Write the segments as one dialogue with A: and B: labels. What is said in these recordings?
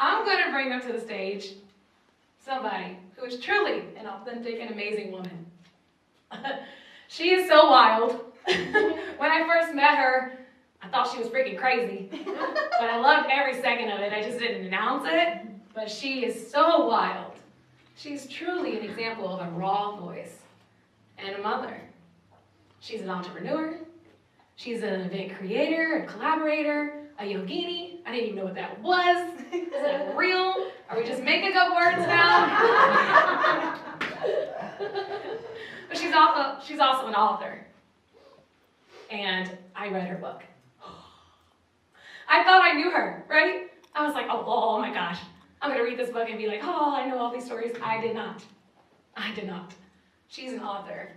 A: I'm going to bring up to the stage somebody who is truly an authentic and amazing woman. She is so wild. When I first met her, I thought she was freaking crazy. But I loved every second of it. I just didn't announce it. But she is so wild. She's truly an example of a raw voice and a mother. She's an entrepreneur. She's an event creator, a collaborator, a yogini. I didn't even know what that was. Is that real? Are we just making up words now? But she's also an author. And I read her book. I thought I knew her, right? I was like, oh my gosh. I'm going to read this book and be like, oh, I know all these stories. I did not. She's an author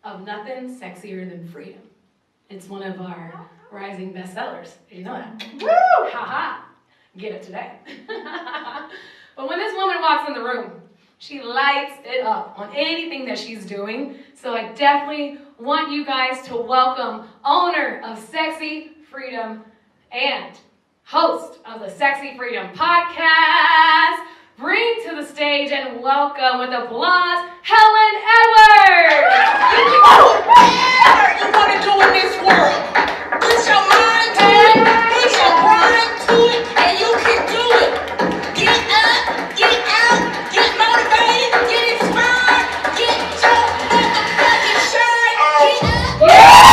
A: of Nothing Sexier Than Freedom. It's one of our rising bestsellers. Did you know that? Woo! Ha-ha. Get it today. But when this woman walks in the room, she lights it up on anything that she's doing. So I definitely want you guys to welcome owner of Sexy Freedom and host of the Sexy Freedom podcast. Bring to the stage and welcome with applause, Helen Edwards!
B: Whatever you want to do in this world, put your mind to it, put your grind to it, and you can do it. Get up, get out, get motivated, get inspired, get your motherfucking shine, get up.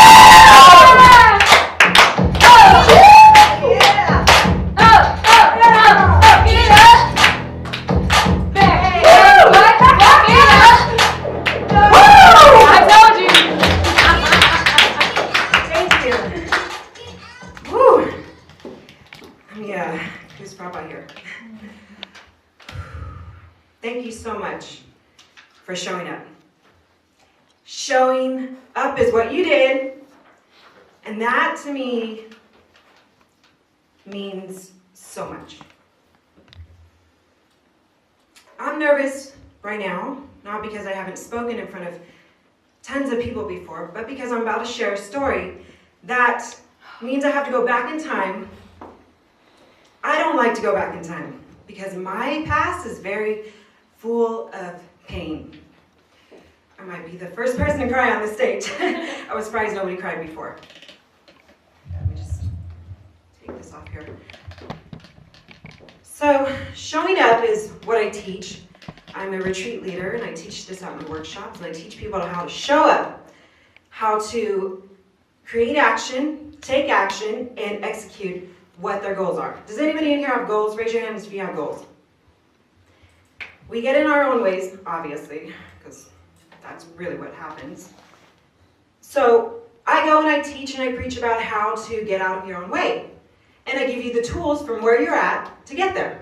C: Thank you so much for showing up. Showing up is what you did, and that to me means so much. I'm nervous right now, not because I haven't spoken in front of tons of people before, but because I'm about to share a story that means I have to go back in time. I don't like to go back in time because my past is very full of pain. I might be the first person to cry on this stage. I was surprised nobody cried before. Let me just take this off here. So, showing up is what I teach. I'm a retreat leader and I teach this out in workshops, and I teach people how to show up, how to create action, take action, and execute what their goals are. Does anybody in here have goals? Raise your hands if you have goals. We get in our own ways, obviously, because that's really what happens. So I go and I teach and I preach about how to get out of your own way. And I give you the tools from where you're at to get there.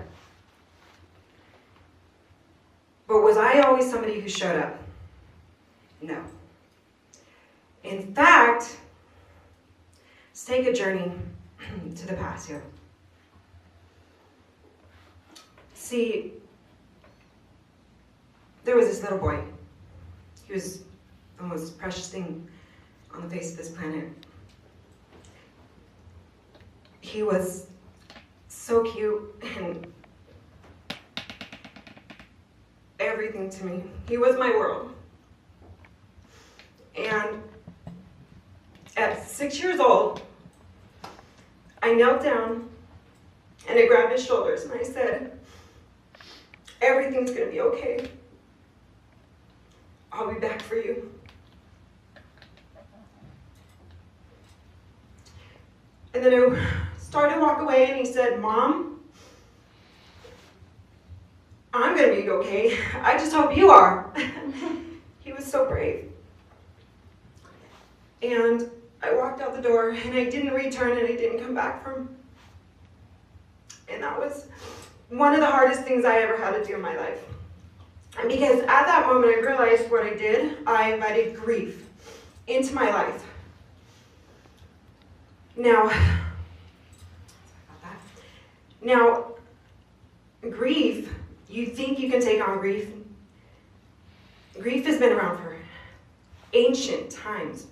C: But was I always somebody who showed up? No. In fact, let's take a journey to the past here. See, there was this little boy. He was the most precious thing on the face of this planet. He was so cute and everything to me. He was my world. And at 6 years old, I knelt down and I grabbed his shoulders and I said, everything's gonna be okay. I'll be back for you. And then I started to walk away and he said, Mom, I'm gonna be okay. I just hope you are. He was so brave. And I walked out the door and I didn't return and I didn't come back from. And that was one of the hardest things I ever had to do in my life. And because at that moment I realized what I did, I invited grief into my life. Now, grief, you think you can take on grief. Grief has been around for ancient times.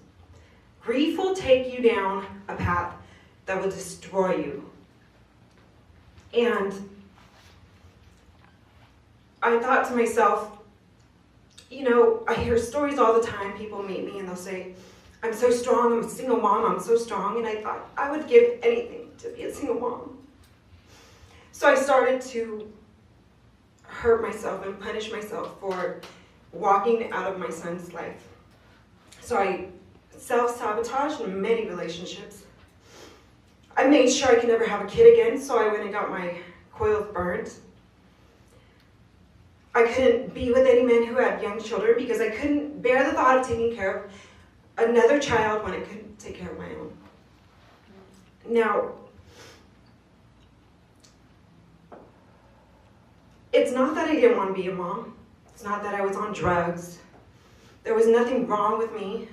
C: Grief will take you down a path that will destroy you. And I thought to myself, you know, I hear stories all the time. People meet me and they'll say, I'm so strong, I'm a single mom, I'm so strong. And I thought I would give anything to be a single mom. So I started to hurt myself and punish myself for walking out of my son's life. So I self-sabotaged in many relationships. I made sure I could never have a kid again, so I went and got my coils burned. I couldn't be with any men who had young children because I couldn't bear the thought of taking care of another child when I couldn't take care of my own. Now, it's not that I didn't want to be a mom. It's not that I was on drugs. There was nothing wrong with me.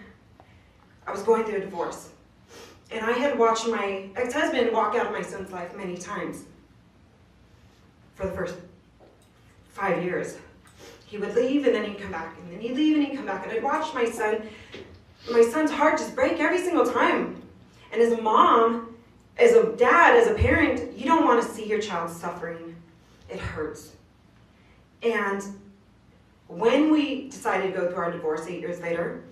C: I was going through a divorce. And I had watched my ex-husband walk out of my son's life many times for the first 5 years. He would leave and then he'd come back, and then he'd leave and he'd come back. And I'd watch my son's heart just break every single time. And as a mom, as a dad, as a parent, you don't want to see your child suffering. It hurts. And when we decided to go through our divorce 8 years later,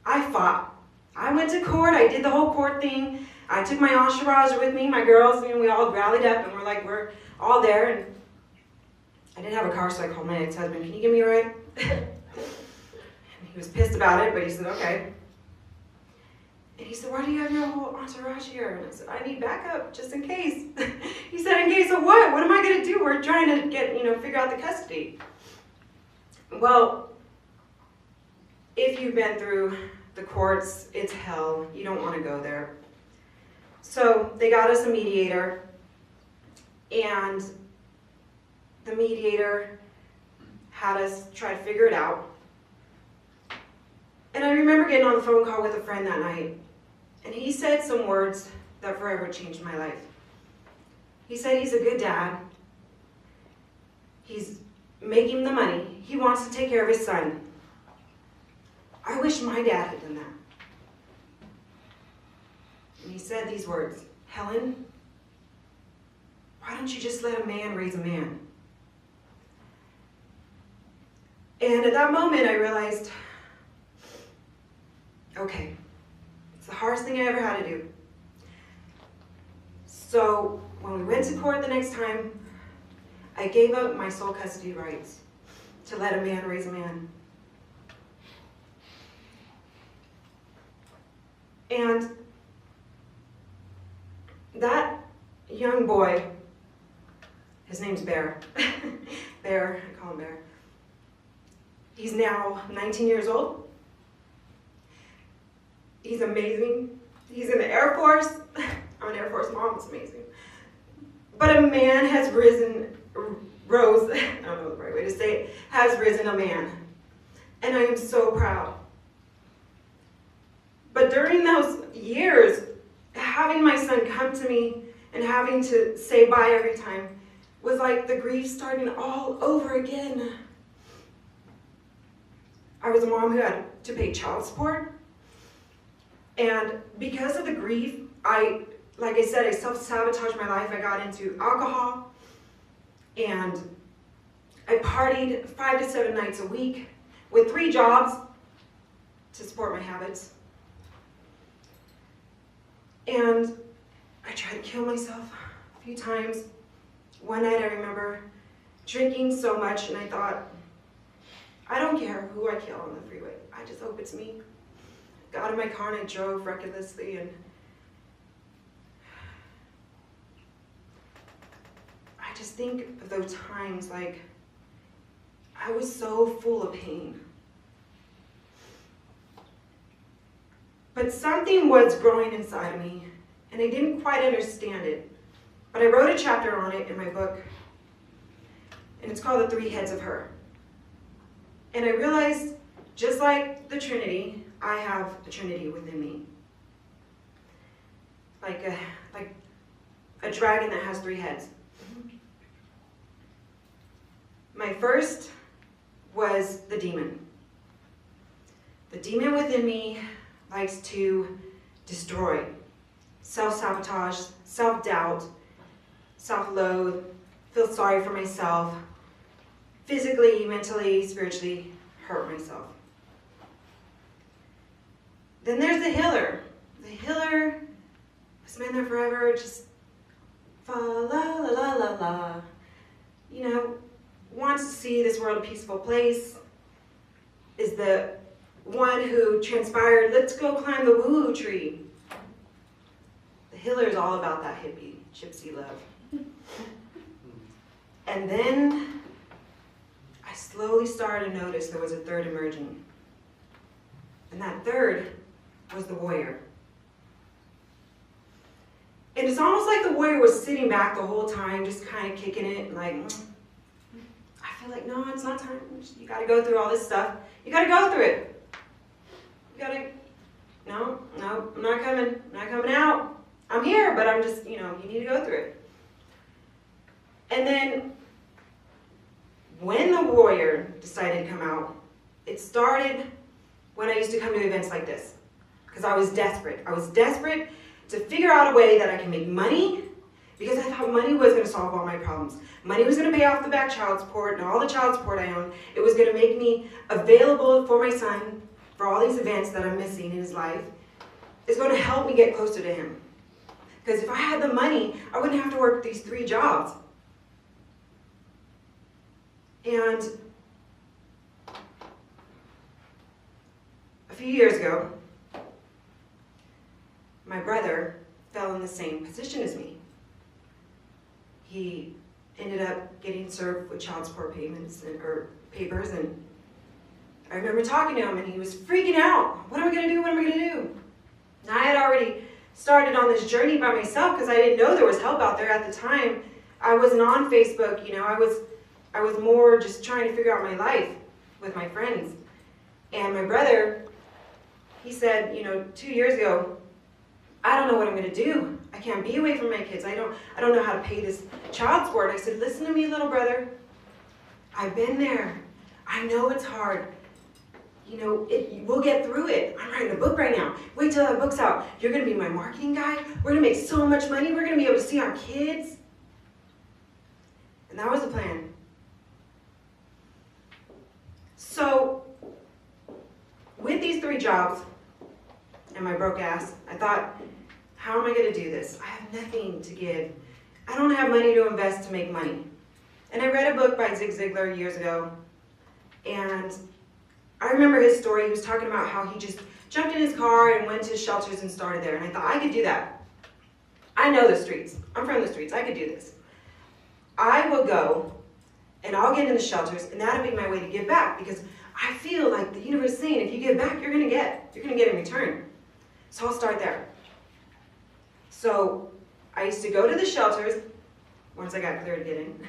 C: I fought. I went to court, I did the whole court thing. I took my entourage with me, my girls, and we all rallied up and we're all there. And I didn't have a car, so I called my ex-husband, can you give me a ride? And he was pissed about it, but he said, okay. And he said, why do you have your whole entourage here? And I said, I need backup, just in case. He said, in case of what? What am I going to do? We're trying to figure out the custody. Well, if you've been through the courts, it's hell. You don't want to go there. So they got us a mediator, and the mediator had us try to figure it out. And I remember getting on the phone call with a friend that night, and he said some words that forever changed my life. He said he's a good dad. He's making the money. He wants to take care of his son. I wish my dad had done that. And he said these words, Helen, why don't you just let a man raise a man? And at that moment I realized, okay, it's the hardest thing I ever had to do. So when we went to court the next time, I gave up my sole custody rights to let a man raise a man. And that young boy, his name's Bear. Bear, I call him Bear. He's now 19 years old. He's amazing. He's in the Air Force. I'm an Air Force mom, it's amazing. But a man has rose, I don't know the right way to say it, has risen a man. And I am so proud. But during those years, having my son come to me and having to say bye every time was like the grief starting all over again. I was a mom who had to pay child support. And because of the grief, like I said, I self-sabotaged my life. I got into alcohol, and I partied 5 to 7 nights a week with 3 jobs to support my habits. And I tried to kill myself a few times. One night I remember drinking so much, and I thought, I don't care who I kill on the freeway. I just hope it's me. Got in my car and I drove recklessly, and I just think of those times like I was so full of pain. But something was growing inside of me, and I didn't quite understand it. But I wrote a chapter on it in my book, and it's called The 3 Heads of Her. And I realized, just like the Trinity, I have a Trinity within me. Like a dragon that has 3 heads. My first was the demon. The demon within me likes to destroy, self-sabotage, self-doubt, self-loathe, feel sorry for myself, physically, mentally, spiritually hurt myself. Then there's the healer. The healer has been there forever, just fa la la la la la. You know, wants to see this world a peaceful place, is the one who transpired, let's go climb the woo-woo tree. The healer is all about that hippie, gypsy love. And then I slowly started to notice there was a third emerging. And that third was the warrior. And it's almost like the warrior was sitting back the whole time, just kind of kicking it, like, I feel like, no, it's not time. You got to go through all this stuff. You got to go through it. You got to, no, I'm not coming. I'm not coming out. I'm here, but I'm just, you need to go through it. And then when the warrior decided to come out, it started when I used to come to events like this. Because I was desperate. I was desperate to figure out a way that I can make money, because I thought money was going to solve all my problems. Money was going to pay off the back child support and all the child support I own. It was going to make me available for my son for all these events that I'm missing in his life. It's going to help me get closer to him. Because if I had the money, I wouldn't have to work these 3 jobs. And a few years ago, my brother fell in the same position as me. He ended up getting served with child support payments or papers, and I remember talking to him, and he was freaking out. What am I going to do? What am I going to do? And I had already started on this journey by myself because I didn't know there was help out there at the time. I wasn't on Facebook, I was more just trying to figure out my life with my friends. And my brother, he said, 2 years ago, I don't know what I'm going to do. I can't be away from my kids. I don't know how to pay this child support. I said, listen to me, little brother. I've been there. I know it's hard. We'll get through it. I'm writing a book right now. Wait till that book's out. You're going to be my marketing guy. We're going to make so much money. We're going to be able to see our kids. And that was the plan. So, with these 3 jobs and my broke ass, I thought, how am I going to do this? I have nothing to give. I don't have money to invest to make money. And I read a book by Zig Ziglar years ago, and I remember his story. He was talking about how he just jumped in his car and went to shelters and started there. And I thought, I could do that. I know the streets. I'm from the streets. I could do this. I will go, and I'll get in the shelters, and that'll be my way to give back, because I feel like the universe is saying, if you give back, you're going to get in return. So I'll start there. So I used to go to the shelters once I got clear to get in.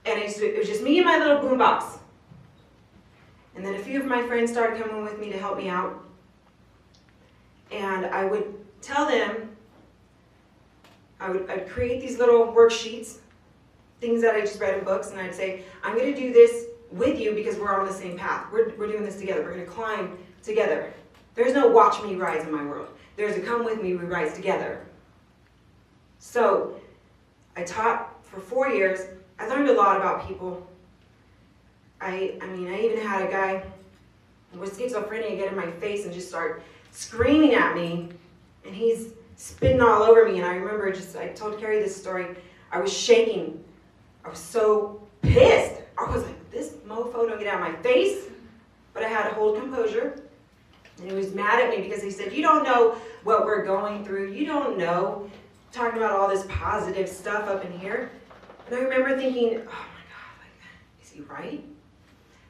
C: And it was just me and my little boombox. And then a few of my friends started coming with me to help me out. And I would tell them, I'd create these little worksheets, things that I just read in books, and I'd say, I'm going to do this with you because we're on the same path. We're doing this together. We're going to climb together. There's no watch me rise in my world. There's a come with me, we rise together. So I taught for 4 years. I learned a lot about people. I even had a guy with schizophrenia get in my face and just start screaming at me, and he's spitting all over me. And I remember I told Carrie this story. I was shaking. I was so pissed. I was like, this mofo don't get out of my face. But I had to hold composure. And he was mad at me because he said, you don't know what we're going through. You don't know. Talking about all this positive stuff up in here. And I remember thinking, oh my God, is he right?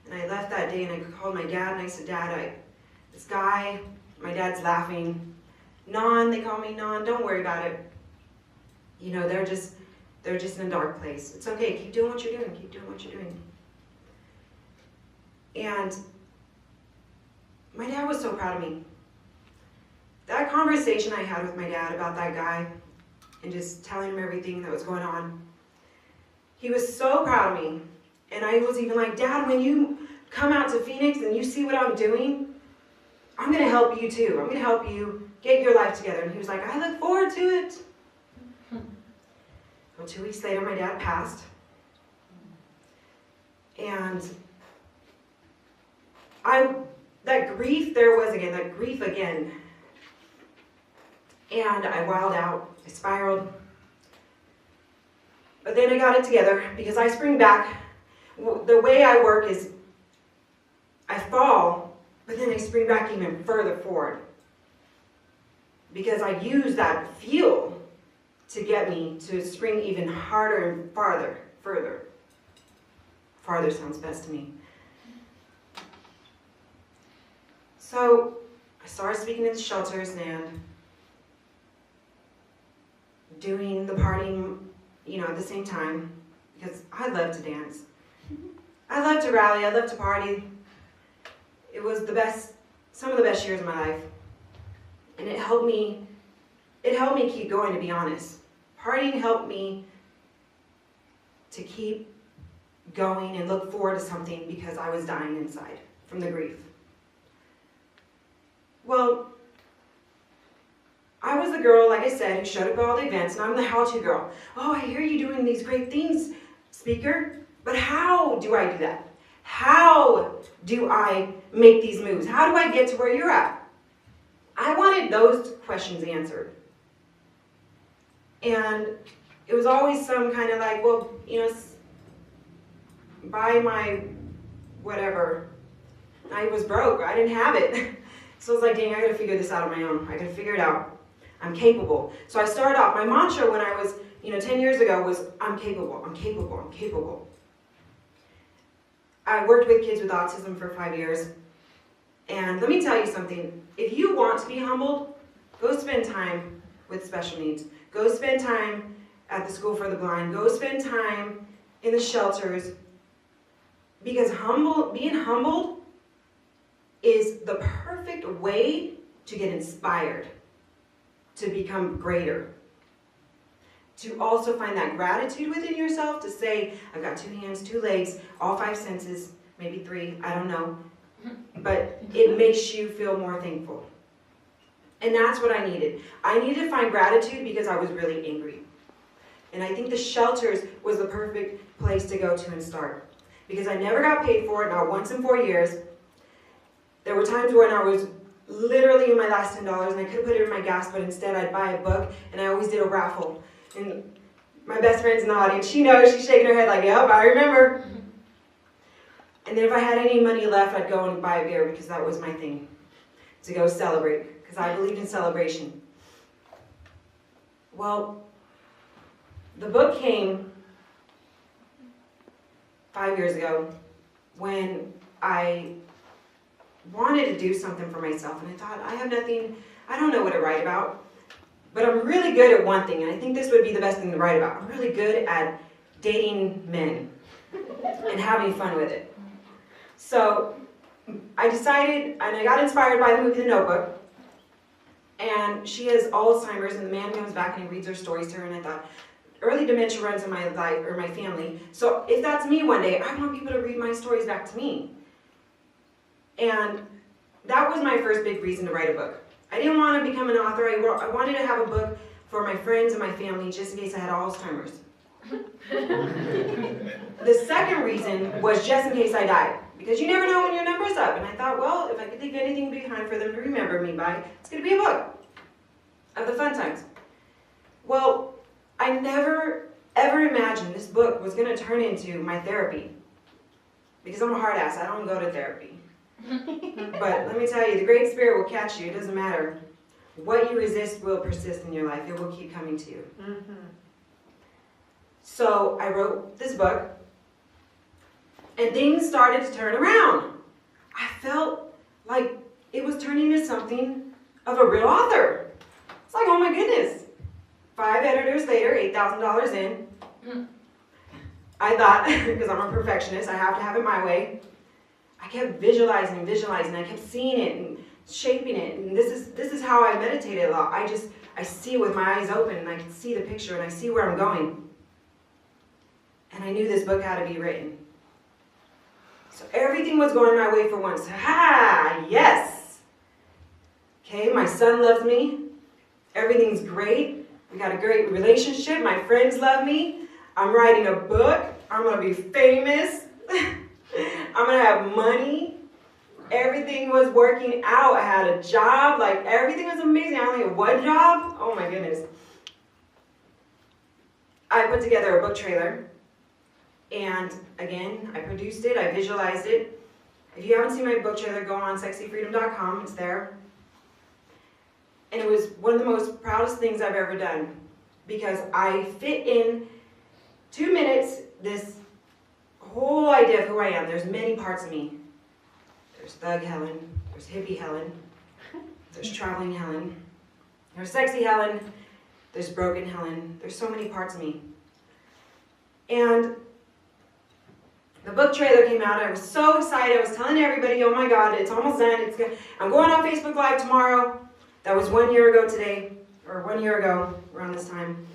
C: And I left that day and I called my dad and I said, Dad, this guy, my dad's laughing. Non, they call me Non, don't worry about it. They're just in a dark place. It's okay, keep doing what you're doing, keep doing what you're doing. And my dad was so proud of me. That conversation I had with my dad about that guy and just telling him everything that was going on, he was so proud of me. And I was even like, Dad, when you come out to Phoenix and you see what I'm doing, I'm going to help you too. I'm going to help you get your life together. And he was like, I look forward to it. Well, 2 weeks later, my dad passed. And that grief again. And I wilded out, I spiraled. But then I got it together because I spring back. The way I work is I fall, but then I spring back even further forward. Because I use that fuel to get me to spring even harder and further. Farther sounds best to me. So I started speaking at the shelters and doing the partying, at the same time, because I love to dance. I love to rally, I love to party. It was some of the best years of my life. And it helped me keep going, to be honest. Partying helped me to keep going and look forward to something because I was dying inside from the grief. Well, I was the girl, like I said, who showed up at all the events, and I'm the how-to girl. Oh, I hear you doing these great things, speaker, but how do I do that? How do I make these moves? How do I get to where you're at? I wanted those questions answered. And it was always some kind of like, well, buy my whatever. I was broke. I didn't have it. So I was like, dang, I got to figure this out on my own. I got to figure it out. I'm capable. So I started off. My mantra when I was, 10 years ago was, I'm capable, I'm capable, I'm capable. I worked with kids with autism for 5 years. And let me tell you something. If you want to be humbled, go spend time with special needs. Go spend time at the School for the Blind. Go spend time in the shelters. Because being humbled is the perfect way to get inspired, to become greater, to also find that gratitude within yourself, to say, I've got 2 hands, 2 legs, all 5 senses, maybe 3, I don't know. But it makes you feel more thankful. And that's what I needed. I needed to find gratitude because I was really angry. And I think the shelters was the perfect place to go to and start. Because I never got paid for it, not once in 4 years. There were times when I was literally in my last $10 and I could have put it in my gas, but instead I'd buy a book, and I always did a raffle. And my best friend's in the audience. She knows, she's shaking her head like, yep, I remember. And then if I had any money left, I'd go and buy a beer because that was my thing, to go celebrate, because I believed in celebration. Well, the book came 5 years ago when I wanted to do something for myself, and I thought, I don't know what to write about, but I'm really good at one thing, and I think this would be the best thing to write about. I'm really good at dating men and having fun with it. So I decided, and I got inspired by the movie The Notebook, and she has Alzheimer's, and the man comes back and he reads her stories to her, and I thought, early dementia runs in my life, or my family, so if that's me one day, I want people to read my stories back to me. And that was my first big reason to write a book. I didn't want to become an author. I wanted to have a book for my friends and my family just in case I had Alzheimer's. The second reason was just in case I died. Because you never know when your number's up. And I thought, well, if I could leave anything behind for them to remember me by, it's going to be a book of the fun times. Well, I never, ever imagined this book was going to turn into my therapy. Because I'm a hard ass. I don't go to therapy. But let me tell you, the Great Spirit will catch you. It doesn't matter. What you resist will persist in your life. It will keep coming to you. Mm-hmm. So I wrote this book, and things started to turn around. I felt like it was turning into something of a real author. It's like, oh my goodness. 5 editors later, $8,000 in. I thought, because I'm a perfectionist, I have to have it my way. I kept visualizing and visualizing. I kept seeing it and shaping it. And this is how I meditated a lot. I see it with my eyes open, and I can see the picture, and I see where I'm going. And I knew this book had to be written. So everything was going my way for once. Ha! Yes! Okay, my son loves me. Everything's great. We got a great relationship. My friends love me. I'm writing a book. I'm going to be famous. I'm going to have money. Everything was working out. I had a job. Like, everything was amazing. I only had one job. Oh, my goodness. I put together a book trailer. And, again, I produced it. I visualized it. If you haven't seen my book trailer, go on sexyfreedom.com. It's there. And it was one of the most proudest things I've ever done. Because I fit in 2 minutes this whole idea of who I am. There's many parts of me. There's thug Helen, there's hippie Helen, there's traveling Helen, there's sexy Helen, there's broken Helen. There's so many parts of me. And the book trailer came out. I was so excited. I was telling everybody, oh my God, it's almost done. I'm going on Facebook Live tomorrow. That was 1 year ago today, or 1 year ago around this time.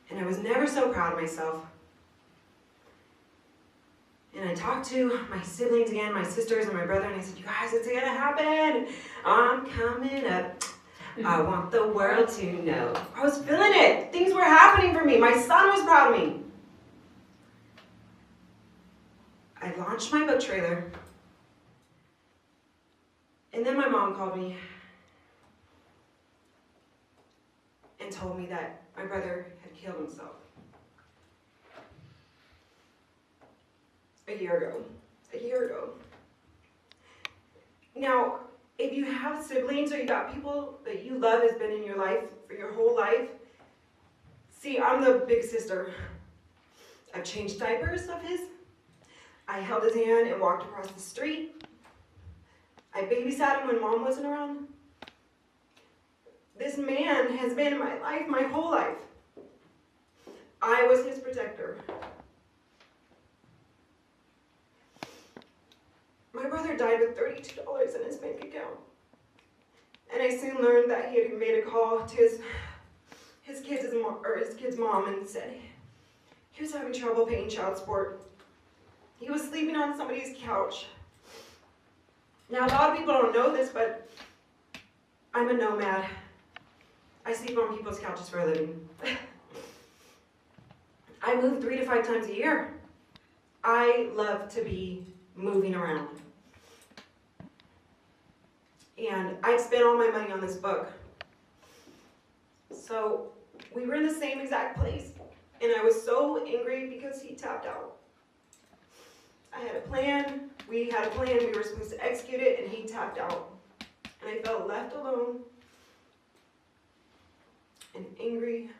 C: And I was never so proud of myself. And I talked to my siblings again, my sisters and my brother, and I said, you guys, it's gonna happen. I'm coming up. I want the world to know. I was feeling it. Things were happening for me. My son was proud of me. I launched my book trailer. And then my mom called me and told me that my brother had killed himself. A year ago. Now, if you have siblings or you got people that you love has been in your life for your whole life, see, I'm the big sister. I've changed diapers of his. I held his hand and walked across the street. I babysat him when mom wasn't around. This man has been in my life my whole life. I was his protector. My brother died with $32 in his bank account. And I soon learned that he had made a call to his kid's mom and said he was having trouble paying child support. He was sleeping on somebody's couch. Now, a lot of people don't know this, but I'm a nomad. I sleep on people's couches for a living. I move 3 to 5 times a year. I love to be moving around. And I'd spent all my money on this book. So we were in the same exact place. And I was so angry because he tapped out. I had a plan. We had a plan. We were supposed to execute it, and he tapped out. And I felt left alone and angry.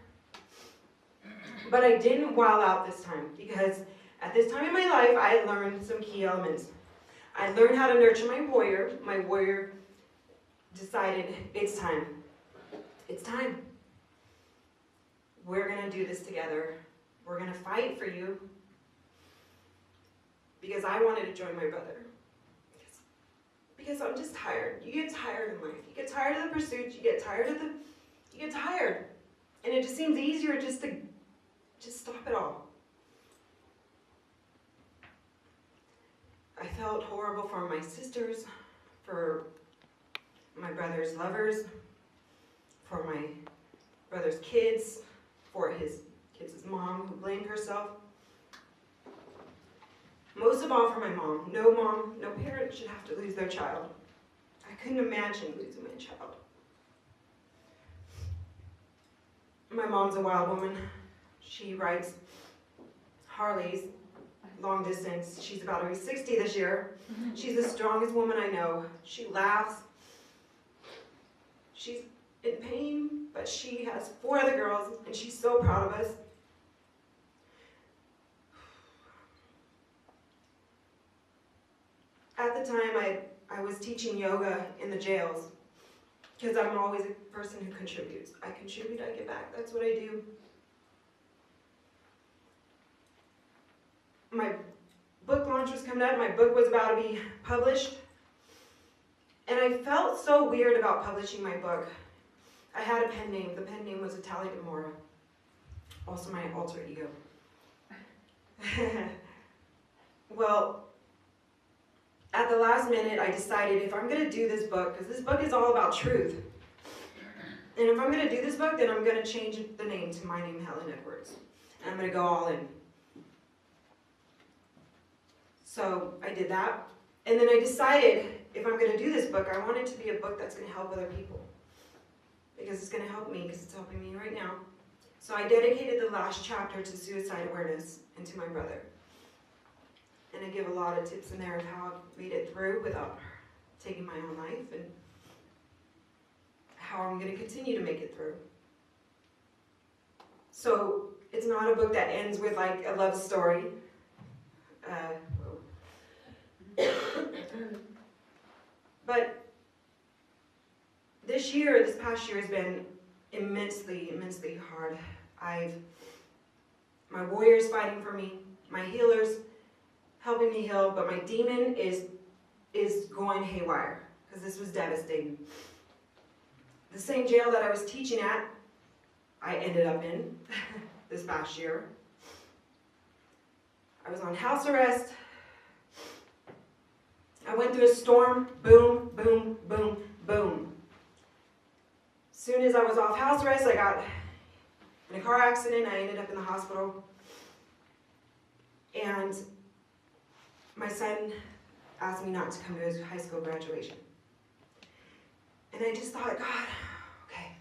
C: But I didn't wild out this time, because at this time in my life, I had learned some key elements. I learned how to nurture my warrior. My warrior decided, it's time. It's time. We're going to do this together. We're going to fight for you. Because I wanted to join my brother. Because I'm just tired. You get tired in life. You get tired of the pursuit. You get tired. And it just seems easier just to stop it all. I felt horrible for my sisters, for my brother's lovers, for my brother's kids, for his kids' mom who blamed herself. Most of all for my mom. No parent should have to lose their child. I couldn't imagine losing my child. My mom's a wild woman. She rides Harleys long distance. She's about to be 60 this year. She's the strongest woman I know. She laughs. She's in pain, but she has 4 other girls, and she's so proud of us. At the time, I was teaching yoga in the jails, because I'm always a person who contributes. I contribute, I give back. That's what I do. My book launch was coming up. My book was about to be published. And I felt so weird about publishing my book. I had a pen name. The pen name was Italia Demora, also my alter ego. Well, at the last minute, I decided if I'm going to do this book, because this book is all about truth, And if I'm going to do this book, then I'm going to change the name to my name, Helen Edwards. And I'm going to go all in. So I did that. And then I decided if I'm going to do this book, I want it to be a book that's going to help other people. Because it's going to help me, because it's helping me right now. So I dedicated the last chapter to suicide awareness and to my brother. And I give a lot of tips in there of how I've made it through without taking my own life, and how I'm going to continue to make it through. So it's not a book that ends with like a love story. But this past year has been immensely, immensely hard. My warrior's fighting for me, my healer's helping me heal, but my demon is going haywire, because this was devastating. The same jail that I was teaching at, I ended up in this past year. I was on house arrest. I went through a storm, boom, boom, boom, boom. As soon as I was off house arrest, I got in a car accident. I ended up in the hospital. And my son asked me not to come to his high school graduation. And I just thought, God, okay.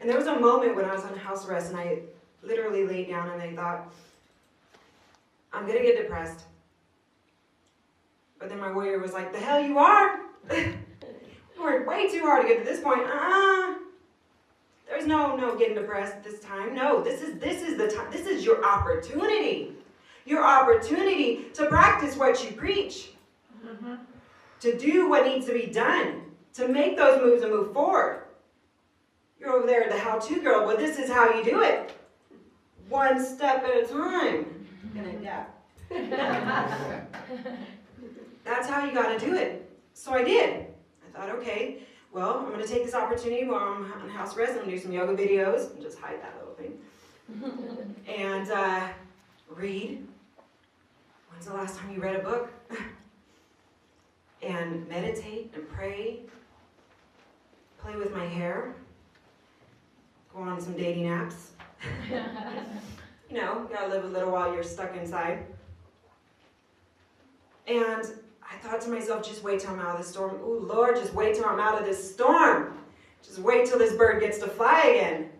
C: And there was a moment when I was on house arrest, and I literally laid down and I thought, I'm going to get depressed. But then my warrior was like, the hell you are? You worked way too hard to get to this point. There's no getting depressed this time. No, this is the time. This is your opportunity. Your opportunity to practice what you preach. Mm-hmm. To do what needs to be done. To make those moves and move forward. You're over there, the how-to girl. Well, this is how you do it. One step at a time. And adapt. That's how you got to do it. So I did. I thought, okay, well, I'm going to take this opportunity while I'm on house arrest. I'm going to do some yoga videos and just hide that little thing. And read. When's the last time you read a book? And meditate and pray. Play with my hair. Go on some dating apps. You know, you gotta live a little while you're stuck inside. And I thought to myself, just wait till I'm out of this storm. Ooh, Lord, just wait till I'm out of this storm. Just wait till this bird gets to fly again.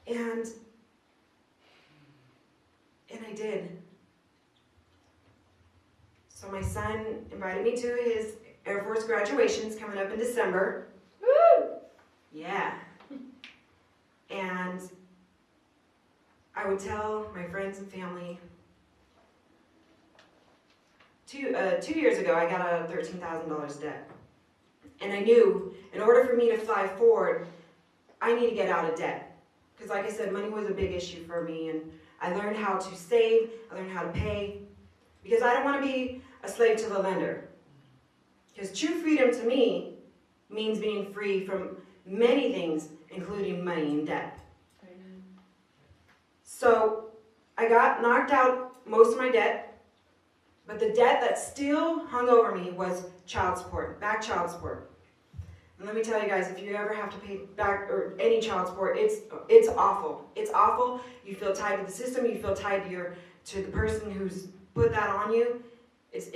C: And I did. So my son invited me to his Air Force graduations coming up in December. Woo! Yeah. And I would tell my friends and family, 2 years ago, I got out of $13,000 debt. And I knew in order for me to fly forward, I need to get out of debt. Because like I said, money was a big issue for me. And I learned how to save. I learned how to pay. Because I don't want to be a slave to the lender. Because true freedom to me means being free from many things, including money and debt. Amen. So I got knocked out most of my debt. But the debt that still hung over me was child support, back child support. And let me tell you guys, if you ever have to pay back or any child support, it's awful. It's awful. You feel tied to the system. You feel tied to the person who's put that on you. It's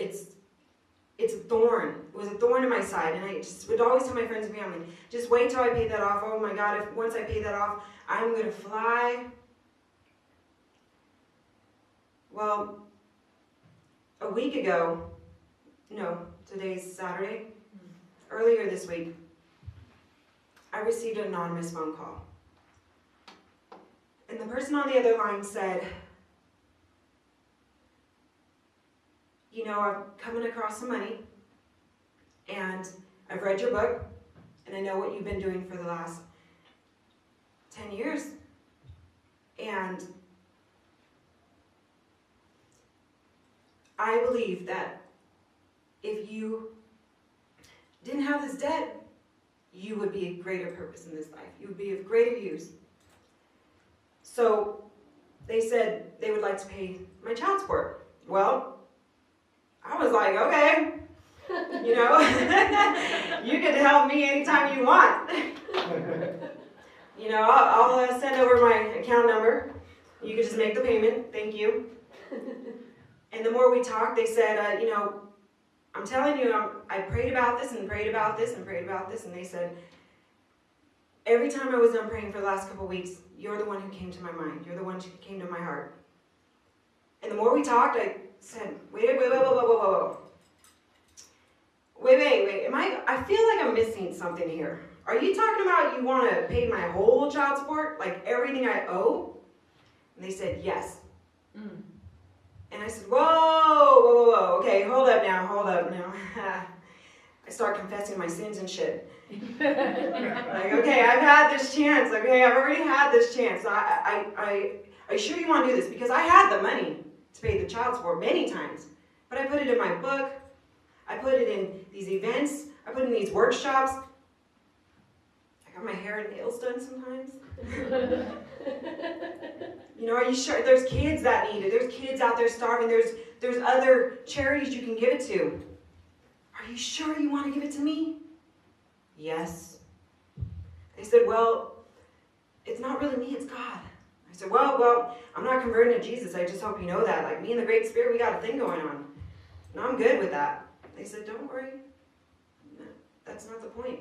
C: a thorn. It was a thorn in my side, and I just would always tell my friends and family, just wait till I pay that off. Oh my God! Once I pay that off, I'm gonna fly. Well. A week ago, no, today's Saturday, earlier this week, I received an anonymous phone call. And the person on the other line said, you know, I'm coming across some money, and I've read your book, and I know what you've been doing for the last 10 years, and I believe that if you didn't have this debt, you would be of greater purpose in this life. You would be of greater use. So they said they would like to pay my child support. Well, I was like, okay. You know? You get to help me anytime you want. You know, I'll send over my account number. You can just make the payment. Thank you. And the more we talked, they said, you know, I'm telling you, I prayed about this and prayed about this and prayed about this. And they said, every time I was done praying for the last couple of weeks, you're the one who came to my mind. You're the one who came to my heart. And the more we talked, I said, wait. I feel like I'm missing something here. Are you talking about you want to pay my whole child support? Like everything I owe? And they said, yes. Mm. And I said, whoa. Okay, hold up now. I start confessing my sins and shit. Like, okay, I've had this chance. Okay, I've already had this chance. Are you sure you want to do this? Because I had the money to pay the child support many times. But I put it in my book. I put it in these events. I put it in these workshops. I got my hair and nails done sometimes. You know, are you sure? There's kids that need it. There's kids out there starving. There's other charities you can give it to. Are you sure you want to give it to me? Yes. They said, well, it's not really me, it's God. I said, well, I'm not converting to Jesus. I just hope you know that. Like me and the Great Spirit, we got a thing going on. And I'm good with that. They said, don't worry. No, that's not the point.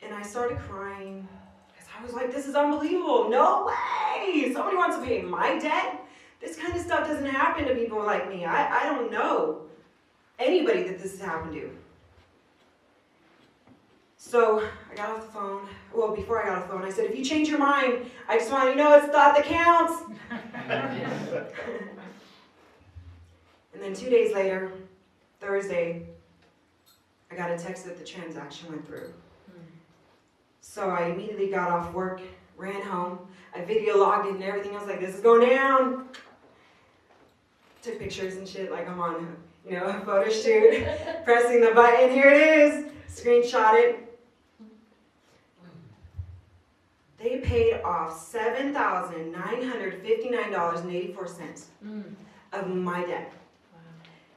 C: And I started crying. I was like, this is unbelievable. No way. Somebody wants to pay my debt? This kind of stuff doesn't happen to people like me. I don't know anybody that this has happened to. So I got off the phone. Well, before I got off the phone, I said, if you change your mind, I just want you to know it's the thought that counts. And then 2 days later, Thursday, I got a text that the transaction went through. So I immediately got off work, ran home. I video logged it and everything. I was like, this is going down. Took pictures and shit like I'm on, a photo shoot. Pressing the button, here it is. Screenshot it. They paid off $7,959.84 of my debt. Wow.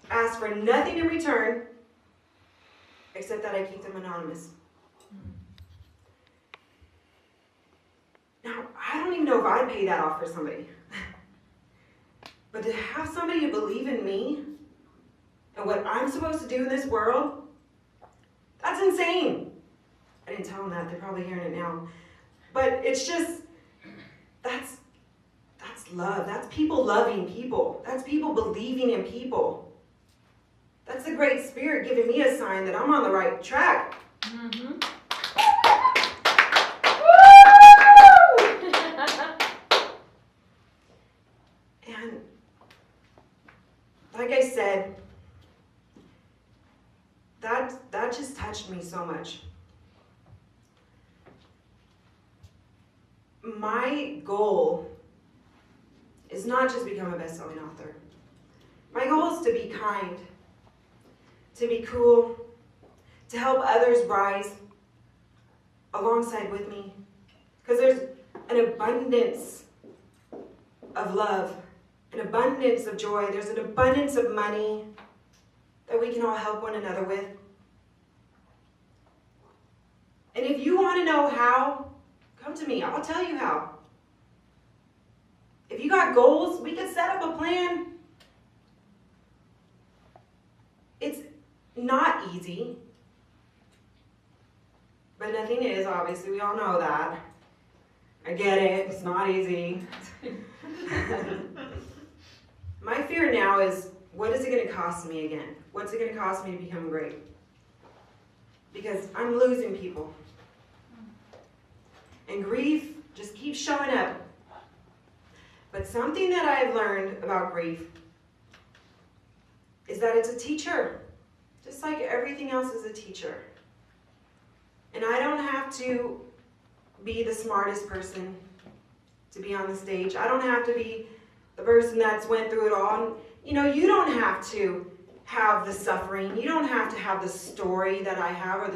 C: Asked for nothing in return except that I keep them anonymous. Now, I don't even know if I'd pay that off for somebody. But to have somebody to believe in me and what I'm supposed to do in this world, that's insane. I didn't tell them that. They're probably hearing it now. But it's just, that's love. That's people loving people. That's people believing in people. That's the Great Spirit giving me a sign that I'm on the right track. Mm-hmm. And like I said, that just touched me so much. My goal is not just become a best-selling author. My goal is to be kind, to be cool, to help others rise alongside with me. Because there's an abundance of love, an abundance of joy. There's an abundance of money that we can all help one another with. And if you want to know how, come to me. I'll tell you how. If you got goals, we can set up a plan. It's not easy. But nothing is, obviously. We all know that. I get it. It's not easy. My fear now is, what is it going to cost me again? What's it going to cost me to become great? Because I'm losing people. And grief just keeps showing up. But something that I've learned about grief is that it's a teacher. Just like everything else is a teacher. And I don't have to be the smartest person to be on the stage. I don't have to be the person that's went through it all. And, you don't have to have the suffering. You don't have to have the story that I have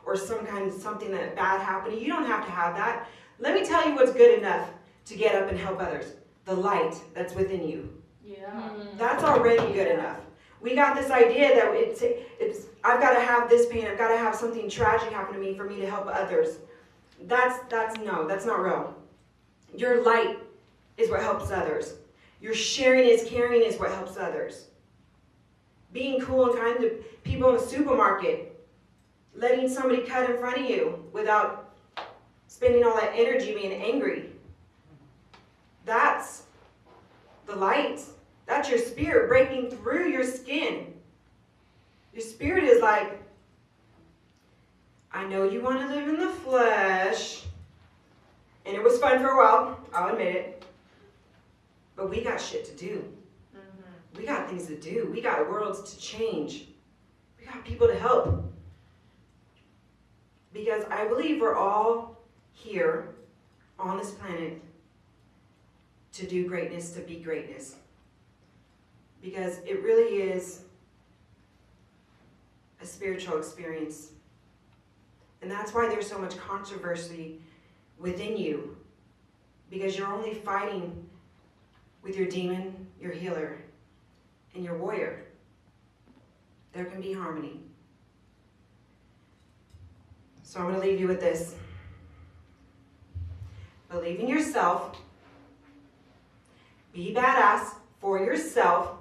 C: or something that bad happened. You don't have to have that. Let me tell you what's good enough to get up and help others. The light that's within you. Yeah. That's already good enough. We got this idea that it's I've got to have this pain, I've got to have something tragic happen to me for me to help others. That's not real. Your light is what helps others. Your sharing is caring is what helps others. Being cool and kind to people in the supermarket. Letting somebody cut in front of you without spending all that energy being angry. That's the light. That's your spirit breaking through your skin. Your spirit is like, I know you want to live in the flesh. And it was fun for a while, I'll admit it. But we got shit to do. We got things to do. We got worlds to change. We got people to help. Because I believe we're all here on this planet to do greatness, to be greatness. Because it really is a spiritual experience. And that's why there's so much controversy within you. Because you're only fighting with your demon, your healer, and your warrior. There can be harmony. So I'm going to leave you with this. Believe in yourself. Be badass for yourself.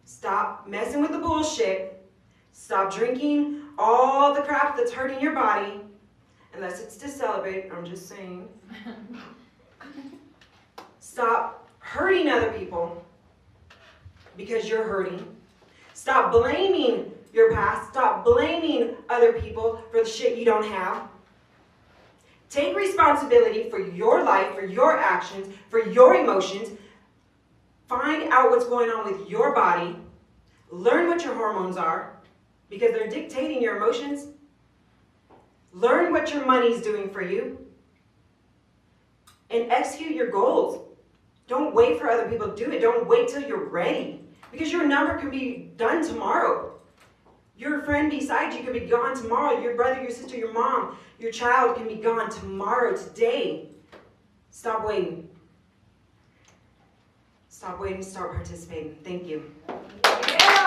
C: Stop messing with the bullshit. Stop drinking all the crap that's hurting your body. Unless it's to celebrate, I'm just saying. Stop hurting other people because you're hurting. Stop blaming your past. Stop blaming other people for the shit you don't have. Take responsibility for your life, for your actions, for your emotions. Find out what's going on with your body. Learn what your hormones are because they're dictating your emotions. Learn what your money's doing for you. And execute your goals. Don't wait for other people to do it. Don't wait till you're ready. Because your number can be done tomorrow. Your friend beside you could be gone tomorrow. Your brother, your sister, your mom, your child can be gone tomorrow, today. Stop waiting. Stop waiting, start participating. Thank you.
A: Yeah.